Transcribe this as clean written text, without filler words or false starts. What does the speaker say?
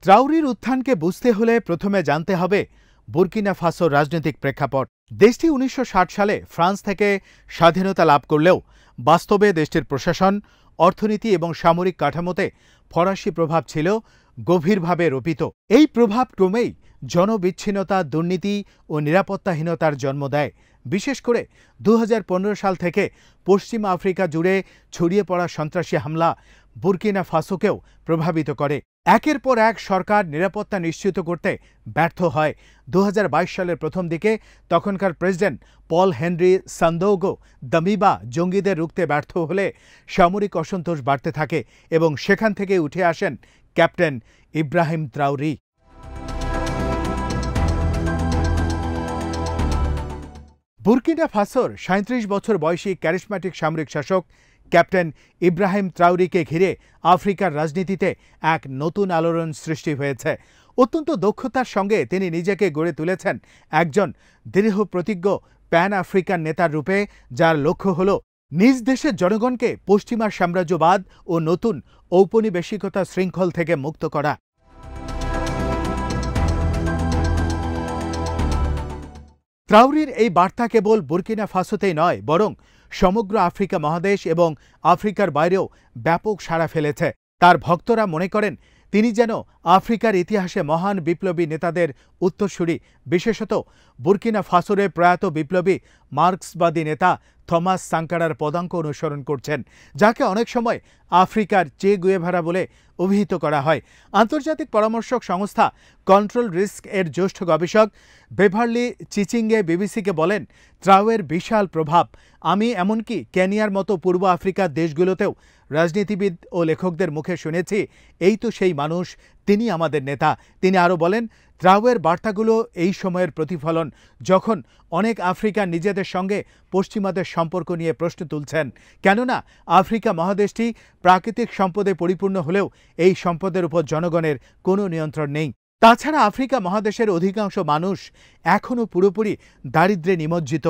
ত্রাউরির উত্থানকে বুঝতে হলে প্রথমে জানতে হবে বুর্কিনা ফাসোর রাজনৈতিক প্রেক্ষাপট। দেশটি ১৯৬০ সালে ফ্রান্স থেকে স্বাধীনতা লাভ করলেও বাস্তবে দেশটির প্রশাসন, অর্থনীতি এবং সামরিক কাঠামোতে ফরাসি প্রভাব ছিল গভীরভাবে রোপিত। এই প্রভাব ক্রমেই জনবিচ্ছিন্নতা, দুর্নীতি ও নিরাপত্তাহীনতার জন্ম দেয়। বিশেষ করে ২০১৫ সাল থেকে পশ্চিম আফ্রিকা জুড়ে ছড়িয়ে পড়া সন্ত্রাসী হামলা বুর্কিনা ফাসোকেও প্রভাবিত করে। একের পর এক সরকার নিরাপত্তা নিশ্চিত করতে ব্যর্থ হয়। ২০২২ সালের প্রথম দিকে তখনকার প্রেসিডেন্ট পল হেনরি সান্দৌগো দামিবা জঙ্গিদের রুখতে ব্যর্থ হলে সামরিক অসন্তোষ বাড়তে থাকে এবং সেখান থেকে উঠে আসেন ক্যাপ্টেন ইব্রাহিম ত্রাউরি। বুর্কিনা ফাসোর ৩৭ বছর বয়সী ক্যারিসম্যাটিক সামরিক শাসক ক্যাপ্টেন ইব্রাহিম ত্রাউরিকে ঘিরে আফ্রিকার রাজনীতিতে এক নতুন আলোড়ন সৃষ্টি হয়েছে। অত্যন্ত দক্ষতার সঙ্গে তিনি নিজেকে গড়ে তুলেছেন একজন দৃঢ় প্রতিজ্ঞ প্যান আফ্রিকান নেতার রূপে, যার লক্ষ্য হল নিজ দেশের জনগণকে পশ্চিমা সাম্রাজ্যবাদ ও নতুন ঔপনিবেশিকতা শৃঙ্খল থেকে মুক্ত করা। ত্রাউরির এই বার্তা কেবল বুর্কিনা ফাসোতেই নয়, বরং সমগ্র আফ্রিকা মহাদেশ এবং আফ্রিকার বাইরেও ব্যাপক সাড়া ফেলেছে। তার ভক্তরা মনে করেন তিনি যেন আফ্রিকার ইতিহাসে মহান বিপ্লবী নেতাদের উত্তরসূরি। বিশেষত বুর্কিনা ফাসোরে প্রয়াত বিপ্লবী মার্ক্সবাদী নেতা থমাস সাঙ্কারার পদাঙ্ক অনুসরণ করছেন, যাকে অনেক সময় আফ্রিকার চে গুয়েভারা বলে অভিহিত করা হয়। আন্তর্জাতিক পরামর্শক সংস্থা কন্ট্রোল রিস্ক এর জ্যেষ্ঠ গবেষক বেভারলি চিচিঙ্গে বিবিসিকে বলেন, ত্রাউয়ের বিশাল প্রভাব আমি এমনকি কেনিয়ার মতো পূর্ব আফ্রিকার দেশগুলোতেও রাজনীতিবিদ ও লেখকদের মুখে শুনেছি, এই তো সেই মানুষ, তিনি আমাদের নেতা। তিনি আরও বলেন, ত্রাউয়ের বার্তাগুলো এই সময়ের প্রতিফলন, যখন অনেক আফ্রিকান নিজেদের সঙ্গে পশ্চিমাদের সম্পর্ক নিয়ে প্রশ্ন তুলছেন। কেননা আফ্রিকা মহাদেশটি প্রাকৃতিক সম্পদে পরিপূর্ণ হলেও এই সম্পদের উপর জনগণের কোনো নিয়ন্ত্রণ নেই। তাছাড়া আফ্রিকা মহাদেশের অধিকাংশ মানুষ এখনও পুরোপুরি দারিদ্র্যে নিমজ্জিত।